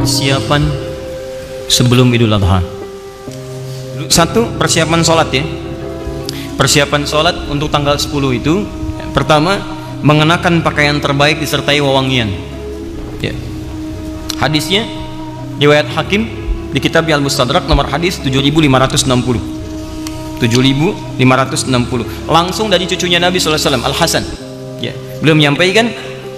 persiapan sebelum Idul Adha. Satu, persiapan sholat ya. Persiapan sholat untuk tanggal 10 itu, pertama, mengenakan pakaian terbaik disertai wewangian ya. Hadisnya riwayat Hakim di kitab Al-Mustadrak nomor hadis 7560 langsung dari cucunya Nabi SAW, Al-Hasan ya. Beliau menyampaikan,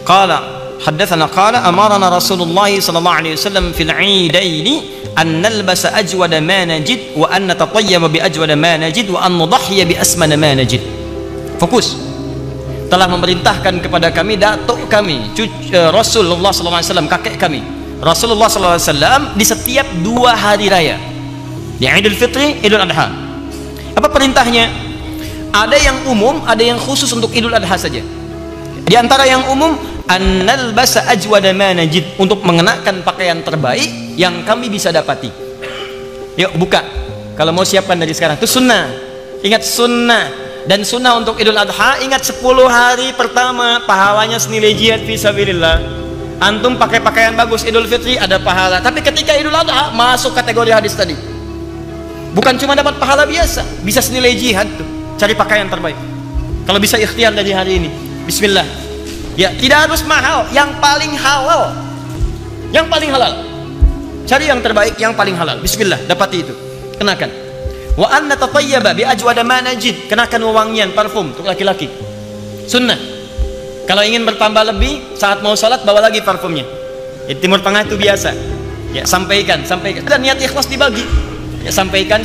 qala haddatsana qala amarana Rasulullah sallallahu alaihi wasallam fil 'idaini an nalbasa ajwada ma najid wa an natatayyaba bi ajwada ma najid wa an nudhhiya bi asmana ma najid. Fokus. Telah memerintahkan kepada kami datuk kami Rasulullah sallallahu alaihi wasallam, kakek kami Rasulullah sallallahu alaihi wasallam, di setiap 2 hari raya, di Idul Fitri, Idul Adha. Apa perintahnya? Ada yang umum, ada yang khusus untuk Idul Adha saja. Di antara yang umum, annal basa ajwada ma najid, untuk mengenakan pakaian terbaik yang kami bisa dapati. Yuk buka, kalau mau siapkan dari sekarang. Itu sunnah, ingat sunnah. Dan sunnah untuk Idul Adha, ingat 10 hari pertama pahalanya senilai jihad fisabilillah. Antum pakai pakaian bagus Idul Fitri ada pahala, tapi ketika Idul Adha masuk kategori hadis tadi. Bukan cuma dapat pahala biasa, bisa senilai jihad tuh. Cari pakaian terbaik. Kalau bisa ikhtiar dari hari ini, bismillah. Ya, tidak harus mahal, yang paling halal. Yang paling halal. Cari yang terbaik, yang paling halal. Bismillah, dapati itu. Kenakan. Wa anna tatayyaba bi ajwada ma najid, kenakan wewangian parfum untuk laki-laki. Sunnah. Kalau ingin bertambah lebih, saat mau salat bawa lagi parfumnya. Di Timur Tengah itu biasa. Ya, sampaikan. Dan niat ikhlas dibagi. Ya, sampaikan,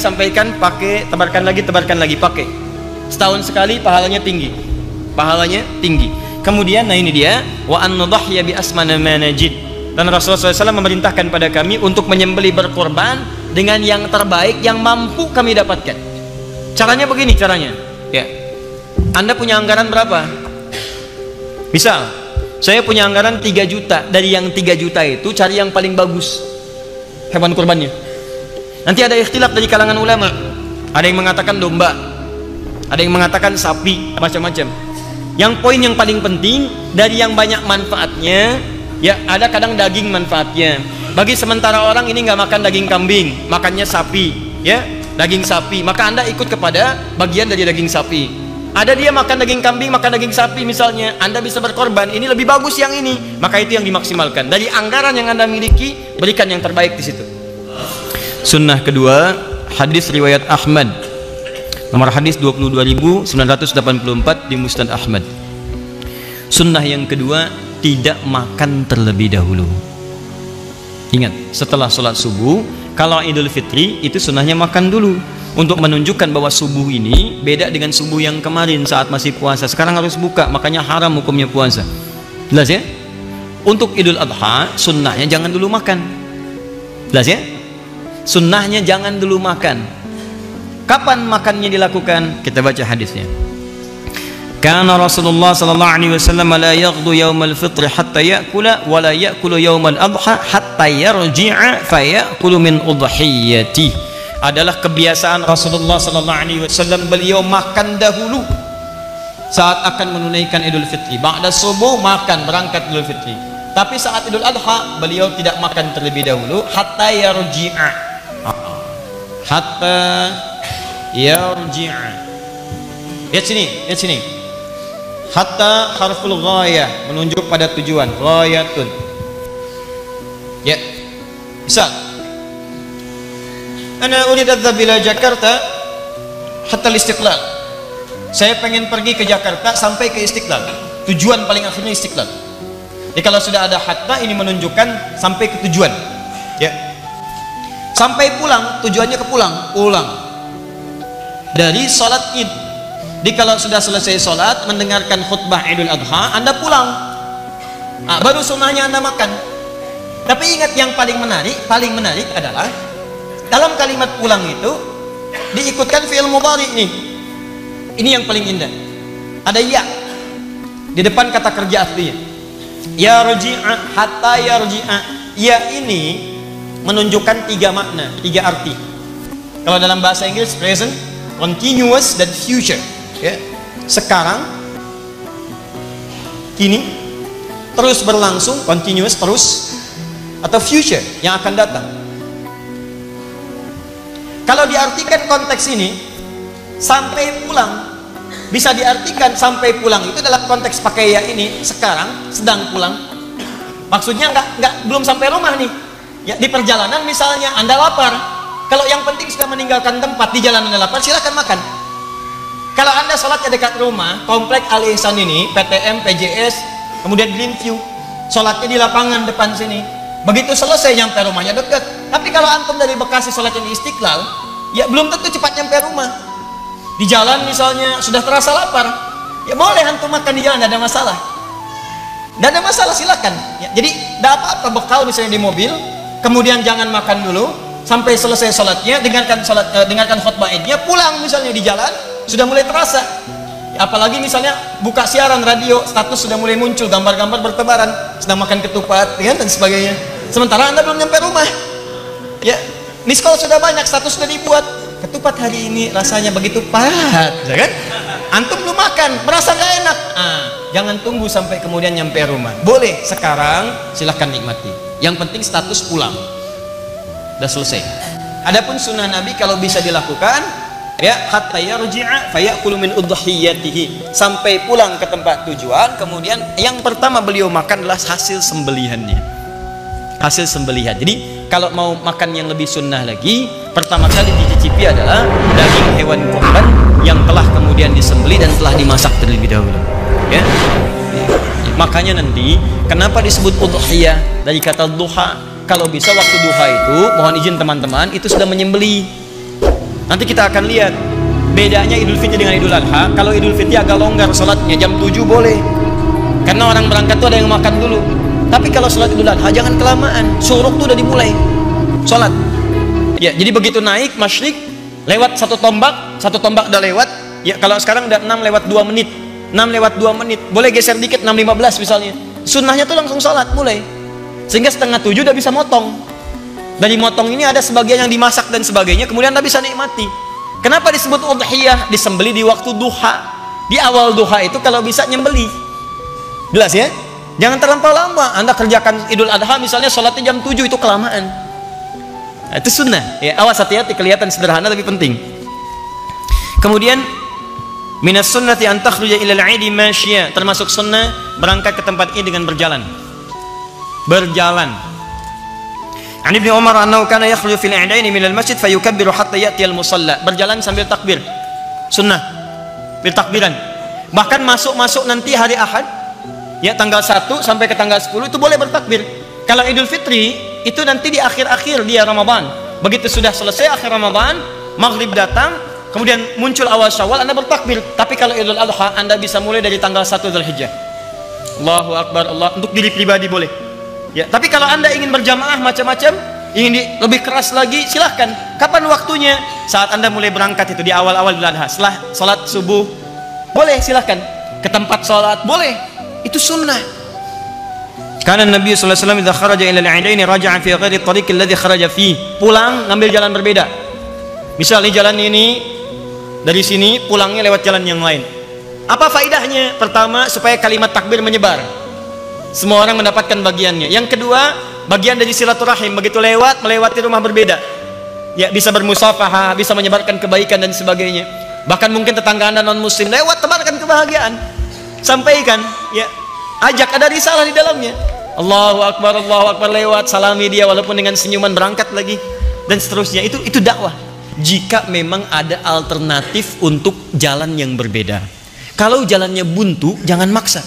pakai, tebarkan lagi, pakai. Setahun sekali pahalanya tinggi. Kemudian, nah ini dia, wa an nudhhiya bi asmana ma najid. Dan Rasulullah SAW memerintahkan pada kami untuk menyembelih berkorban dengan yang terbaik yang mampu kami dapatkan. Caranya begini, ya. Anda punya anggaran berapa? Misal, saya punya anggaran 3 juta. Dari yang 3 juta itu cari yang paling bagus hewan kurbannya. Nanti ada ikhtilaf dari kalangan ulama. Ada yang mengatakan domba, ada yang mengatakan sapi, macam-macam. Yang poin yang paling penting dari yang banyak manfaatnya, ya, ada kadang daging manfaatnya. Bagi sementara orang ini nggak makan daging kambing, makannya sapi, ya, daging sapi. Maka Anda ikut kepada bagian dari daging sapi. Ada dia makan daging kambing, makan daging sapi misalnya, Anda bisa berkorban, ini lebih bagus yang ini, maka itu yang dimaksimalkan. Dari anggaran yang Anda miliki, berikan yang terbaik di situ. Sunnah kedua, hadis riwayat Ahmad, nomor hadis 22.984 di Musnad Ahmad. Sunnah yang kedua, tidak makan terlebih dahulu. Ingat, setelah sholat subuh, kalau Idul Fitri itu sunnahnya makan dulu, untuk menunjukkan bahwa subuh ini beda dengan subuh yang kemarin saat masih puasa. Sekarang harus buka, makanya haram hukumnya puasa. Jelas ya? Untuk Idul Adha, sunnahnya jangan dulu makan. Jelas ya? Sunnahnya jangan dulu makan. Kapan makannya dilakukan? Kita baca hadisnya. Kana Rasulullah sallallahu alaihi wasallam la yaghdu yaumal fitr hatta ya'kula wa la ya'kulu yaumal adha hatta yarji'a fa ya'kulu min udhiyati. Adalah kebiasaan Rasulullah sallallahu alaihi wasallam, beliau makan dahulu saat akan menunaikan Idul Fitri. Ba'da subuh makan, berangkat Idul Fitri. Tapi saat Idul Adha beliau tidak makan terlebih dahulu hatta yarji'a. Hatta yarji'a. Lihat sini. Hatta harful ghayah, menunjuk pada tujuan, ghayatun. Ya. Misal, ana urid adhhab ila Jakarta hatta al-Istiqlal. Saya pengen pergi ke Jakarta sampai ke Istiqlal. Tujuan paling akhirnya Istiqlal. Jadi kalau sudah ada hatta, ini menunjukkan sampai ke tujuan. Ya. Sampai pulang, tujuannya ke pulang dari sholat Id. Jadi kalau sudah selesai sholat, mendengarkan khutbah Idul Adha, Anda pulang. Nah, baru sunnahnya Anda makan. Tapi ingat, yang paling menarik adalah dalam kalimat pulang itu diikutkan fi'il mudhari nih. Ini yang paling indah. Ada ya di depan kata kerja aslinya. Yarji'a, hatta yarji'a. Ya ini menunjukkan 3 makna, 3 arti. Kalau dalam bahasa Inggris, present, continuous, dan future. Ya. Sekarang, kini, terus berlangsung, continuous, terus, atau future yang akan datang. Kalau diartikan konteks ini sampai pulang, bisa diartikan sampai pulang itu dalam konteks pakai ya ini sekarang sedang pulang. Maksudnya belum sampai rumah nih. Ya, di perjalanan misalnya Anda lapar. Kalau yang penting sudah meninggalkan tempat, di jalan Anda lapar, silakan makan. Kalau Anda sholatnya dekat rumah, komplek Al Ihsan ini, PTM, PJS, kemudian Greenview, sholatnya di lapangan depan sini. Begitu selesai nyampe rumahnya dekat. Tapi kalau antum dari Bekasi sholatnya di Istiqlal, ya belum tentu cepat nyampe rumah. Di jalan misalnya sudah terasa lapar, ya boleh antum makan di jalan, tidak ada masalah. Tidak ada masalah, silakan. Ya, jadi tidak apa-apa bekal misalnya di mobil, kemudian jangan makan dulu sampai selesai sholatnya, dengarkan khutbah idnya, pulang misalnya di jalan sudah mulai terasa. Ya, apalagi misalnya buka siaran radio, status sudah mulai muncul, gambar-gambar bertebaran, sedang makan ketupat, ya, dan sebagainya. Sementara Anda belum nyampe rumah. Ya, miss call sudah banyak, status sudah dibuat. Ketupat hari ini rasanya begitu pahat, ya kan? Antum belum makan, merasa nggak enak. Jangan tunggu sampai kemudian nyampe rumah. Boleh sekarang, silahkan nikmati. Yang penting status pulang. Udah selesai. Adapun sunnah Nabi kalau bisa dilakukan, ya hatta yarji'a fayakulu min udhiyatihi, sampai pulang ke tempat tujuan, kemudian yang pertama beliau makan adalah hasil sembelihannya. Hasil sembelihan. Jadi kalau mau makan yang lebih sunnah lagi, pertama kali dicicipi adalah daging hewan kurban yang telah kemudian disembelih dan telah dimasak terlebih dahulu. Ya. Makanya nanti kenapa disebut udhiyah dari kata duha? Kalau bisa waktu duha itu, mohon izin teman-teman, itu sudah menyembelih. Nanti kita akan lihat bedanya Idul Fitri dengan Idul Adha. Kalau Idul Fitri agak longgar sholatnya, jam 7 boleh, karena orang berangkat tuh ada yang makan dulu. Tapi kalau sholat Idul Adha jangan kelamaan, syuruk tuh udah dimulai sholat. Ya, jadi begitu naik masyrik, lewat satu tombak udah lewat. Ya, kalau sekarang udah 6 lewat 2 menit, 6 lewat 2 menit, boleh geser dikit 6.15 misalnya. Sunnahnya tuh langsung sholat mulai, sehingga setengah 7 udah bisa motong. Dari motong ini ada sebagian yang dimasak dan sebagainya, kemudian Anda bisa nikmati. Kenapa disebut udhiyah? Disembeli di waktu duha. Di awal duha itu kalau bisa nyembeli. Jelas ya? Jangan terlampau lama. Anda kerjakan Idul Adha misalnya sholatnya jam 7, itu kelamaan. Nah, itu sunnah. Ya, awas hati-hati, kelihatan sederhana tapi penting. Kemudian minas sunnati an takhruja ila al-'idi masyiya, termasuk sunnah berangkat ke tempat ini dengan berjalan. Berjalan. An Ibnu Umar annahu kana yakhruju fil 'idaini min al-masjid fayukabbiru hatta ya'ti al-musalla. Berjalan sambil takbir. Sunnah. Bertakbiran. Bahkan masuk nanti hari Ahad, ya tanggal 1 sampai ke tanggal 10 itu boleh bertakbir. Kalau Idul Fitri itu nanti di akhir-akhir dia Ramadan. Begitu sudah selesai akhir Ramadan, maghrib datang, kemudian muncul awal Syawal, Anda bertakbir. Tapi kalau Idul Adha Anda bisa mulai dari tanggal 1 Dzulhijjah. Allahu Akbar, Allah, untuk diri pribadi boleh. Ya, tapi kalau Anda ingin berjamaah macam-macam, ingin lebih keras lagi, silahkan. Kapan waktunya? Saat Anda mulai berangkat itu di awal-awal Idul Adha, setelah salat subuh, boleh silahkan. Ke tempat salat boleh. Itu sunnah. Karena Nabi sallallahu alaihi wasallam idza kharaja ila al-'idaini raja'a fi ghairi tariq alladhi kharaja fi. Pulang ngambil jalan berbeda. Misalnya jalan ini dari sini, pulangnya lewat jalan yang lain. Apa faedahnya? Pertama, supaya kalimat takbir menyebar. Semua orang mendapatkan bagiannya. Yang kedua, bagian dari silaturahim. Begitu melewati rumah berbeda. Ya, bisa bermusafahah, bisa menyebarkan kebaikan dan sebagainya. Bahkan mungkin tetangga Anda non muslim lewat, tebarkan kebahagiaan. Sampaikan, ya, ajak, ada risalah di dalamnya. Allahu Akbar lewat, salami dia walaupun dengan senyuman, berangkat lagi dan seterusnya. Itu dakwah. Jika memang ada alternatif untuk jalan yang berbeda. Kalau jalannya buntu, jangan maksa.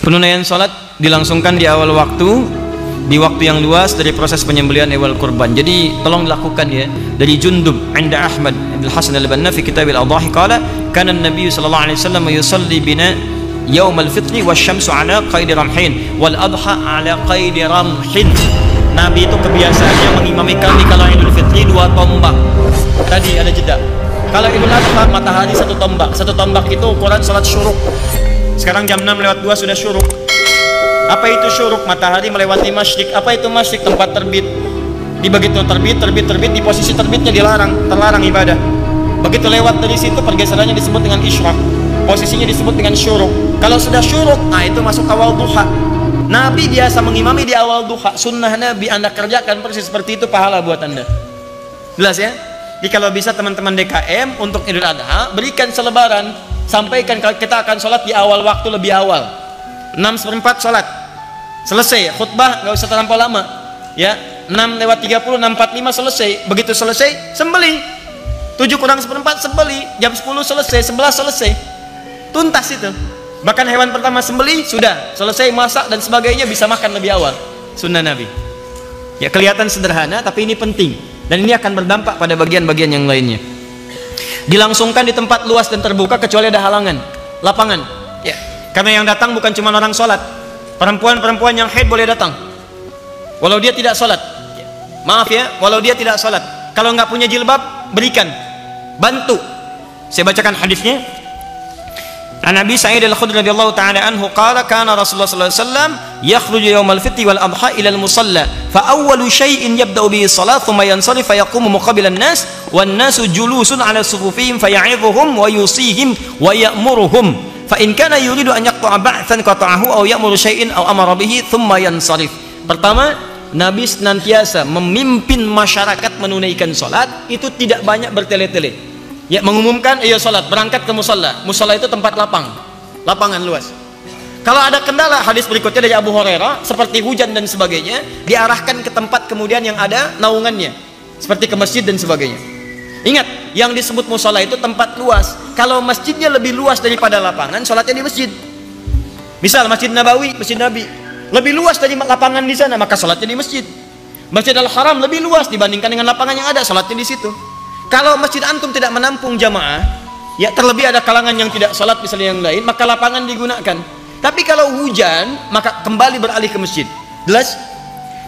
Penunaian sholat dilangsungkan di awal waktu, di waktu yang luas dari proses penyembelihan hewan kurban. Jadi tolong dilakukan ya. Dari Jundub Inda Ahmad Ibn Hasan al-Banna fi kitab al-Adhahi qala kana an-nabiy sallallahu alaihi wasallam yusalli bina yaum al-fitri wasyamsu ala qaidi ramhin wal adha ala qaidi ramhin. Nabi itu kebiasaannya mengimami kami kalau Idul Fitri 2 tombak. Tadi ada jeda. Kalau Idul Adha matahari 1 tombak. 1 tombak itu ukuran salat syuruk. Sekarang jam 6 lewat 2 sudah syuruk. Apa itu syuruk? Matahari melewati masyrik. Apa itu masyrik? Tempat terbit. Di begitu terbit, di posisi terbitnya terlarang ibadah. Begitu lewat dari situ, pergeserannya disebut dengan isyraq. Posisinya disebut dengan syuruk. Kalau sudah syuruk, nah itu masuk awal duha. Nabi biasa mengimami di awal duha. Sunnah Nabi Anda kerjakan persis seperti itu, pahala buat Anda. Jelas ya? Jadi kalau bisa teman-teman DKM untuk Idul Adha, berikan selebaran, sampaikan kalau kita akan sholat di awal waktu, lebih awal 6:4 sholat selesai, khutbah nggak usah terlampau lama ya, 6:30, 6:45 selesai. Begitu selesai sembelih, 7:4 sembelih, jam 10 selesai, 11 selesai, tuntas itu. Bahkan hewan pertama sembelih sudah selesai, masak dan sebagainya, bisa makan lebih awal. Sunnah Nabi ya. Kelihatan sederhana tapi ini penting, dan ini akan berdampak pada bagian-bagian yang lainnya. Dilangsungkan di tempat luas dan terbuka kecuali ada halangan, lapangan ya, karena yang datang bukan cuma orang sholat. Perempuan-perempuan yang haid boleh datang walau dia tidak sholat, maaf ya, walau dia tidak sholat. Kalau nggak punya jilbab, berikan, bantu. Saya bacakan hadisnya. An Nabi Sa'id al-Khudri radhiyallahu ta'ala anhu qala kana Rasulullah sallallahu alaihi wasallam yakhruju yawmal fitri wal adha ila al-musalla fa awwalu shay'in yabda'u bihi salat thumma yansarif fa yaqumu muqabila an-nas wan nasu julusun ala sufufihim fa ya'idhuhum wa yusihim wa ya'muruhum fa in kana yuridu an yaqta'a ba'than qata'ahu aw ya'muru shay'in aw amara bihi thumma yansarif. Pertama, Nabi senantiasa memimpin masyarakat menunaikan salat, itu tidak banyak bertele-tele. Ya, mengumumkan iya salat, berangkat ke musalla. Musalla itu tempat lapangan luas. Kalau ada kendala, hadis berikutnya dari Abu Hurairah, seperti hujan dan sebagainya, diarahkan ke tempat kemudian yang ada naungannya, seperti ke masjid dan sebagainya. Ingat, yang disebut musalla itu tempat luas. Kalau masjidnya lebih luas daripada lapangan, salatnya di masjid. Misal Masjid Nabawi, Masjid Nabi, lebih luas dari lapangan di sana, maka salatnya di masjid. Masjid Al-Haram lebih luas dibandingkan dengan lapangan yang ada, salatnya di situ. Kalau masjid antum tidak menampung jamaah, ya terlebih ada kalangan yang tidak sholat misalnya yang lain, maka lapangan digunakan. Tapi kalau hujan, maka kembali beralih ke masjid. Jelas?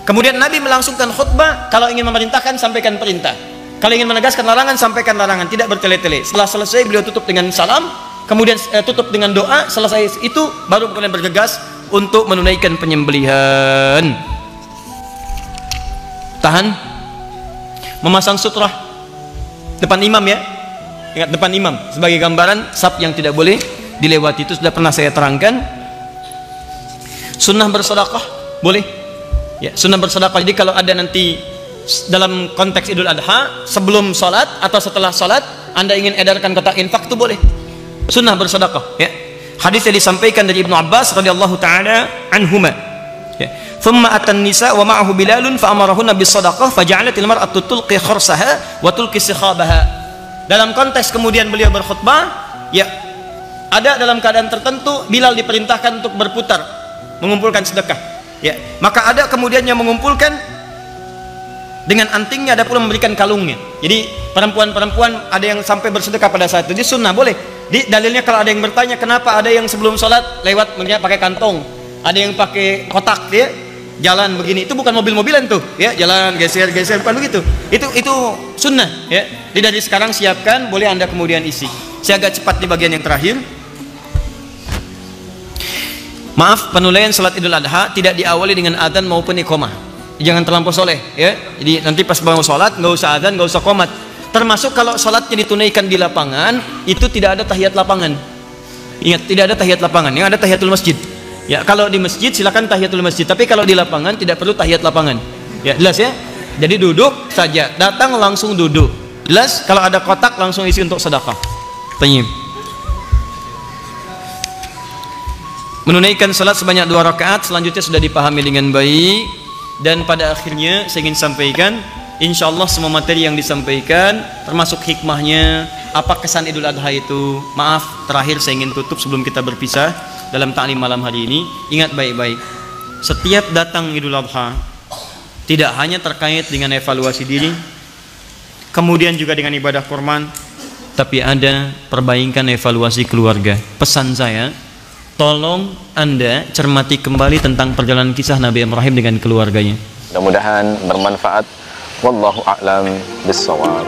Kemudian Nabi melangsungkan khutbah. Kalau ingin memerintahkan, sampaikan perintah. Kalau ingin menegaskan larangan, sampaikan larangan. Tidak bertele-tele. Setelah selesai, beliau tutup dengan salam, kemudian tutup dengan doa. Selesai itu, baru kemudian bergegas untuk menunaikan penyembelihan. Tahan. Memasang sutrah depan imam ya, ingat depan imam sebagai gambaran saf yang tidak boleh dilewati. Itu sudah pernah saya terangkan. Sunnah bersedekah boleh ya, sunnah bersedekah. Jadi kalau ada nanti dalam konteks Idul Adha, sebelum sholat atau setelah sholat Anda ingin edarkan kotak infak, itu boleh, sunnah bersedekah ya. Hadis yang disampaikan dari Ibnu Abbas radhiyallahu taala anhuma ya. Thumma atan nisa wa ma'ahu Bilalun fa amarahunna bis sadaqah fa ja'alatil mar'atu tulqi khursaha wa tulqi sikhabaha. Dalam konteks kemudian beliau berkhutbah ya, ada dalam keadaan tertentu Bilal diperintahkan untuk berputar mengumpulkan sedekah ya, maka ada kemudian yang mengumpulkan dengan antingnya, ada pula memberikan kalungnya. Jadi perempuan-perempuan ada yang sampai bersedekah pada saat itu. Jadi sunnah boleh. Di dalilnya kalau ada yang bertanya kenapa ada yang sebelum sholat lewat pakai kantong, ada yang pakai kotak ya, jalan begini, itu bukan mobil-mobilan tuh ya, jalan geser-geser, bukan begitu. Itu sunnah ya. Jadi dari sekarang siapkan, boleh Anda kemudian isi. Saya agak cepat di bagian yang terakhir. Maaf, penunaian salat Idul Adha tidak diawali dengan adzan maupun iqamah. Jangan terlampau soleh ya. Jadi nanti pas bangun salat nggak usah adzan, nggak usah qomat. Termasuk kalau salatnya ditunaikan di lapangan, itu tidak ada tahiyat lapangan. Ingat, tidak ada tahiyat lapangan, yang ada tahiyatul masjid. Ya, kalau di masjid silakan tahiyatul masjid, tapi kalau di lapangan tidak perlu tahiyat lapangan. Ya, jelas ya? Jadi duduk saja, datang langsung duduk. Jelas? Kalau ada kotak langsung isi untuk sedekah. Tayyib. Menunaikan salat sebanyak 2 rakaat selanjutnya sudah dipahami dengan baik, dan pada akhirnya saya ingin sampaikan, insyaallah semua materi yang disampaikan termasuk hikmahnya, apa kesan Idul Adha itu. Maaf, terakhir saya ingin tutup sebelum kita berpisah dalam ta'lim malam hari ini. Ingat baik-baik, setiap datang Idul Adha tidak hanya terkait dengan evaluasi diri, kemudian juga dengan ibadah kurban, tapi ada perbaikan evaluasi keluarga. Pesan saya, tolong Anda cermati kembali tentang perjalanan kisah Nabi Ibrahim dengan keluarganya. Mudah-mudahan bermanfaat. Wallahu a'lam bissawab.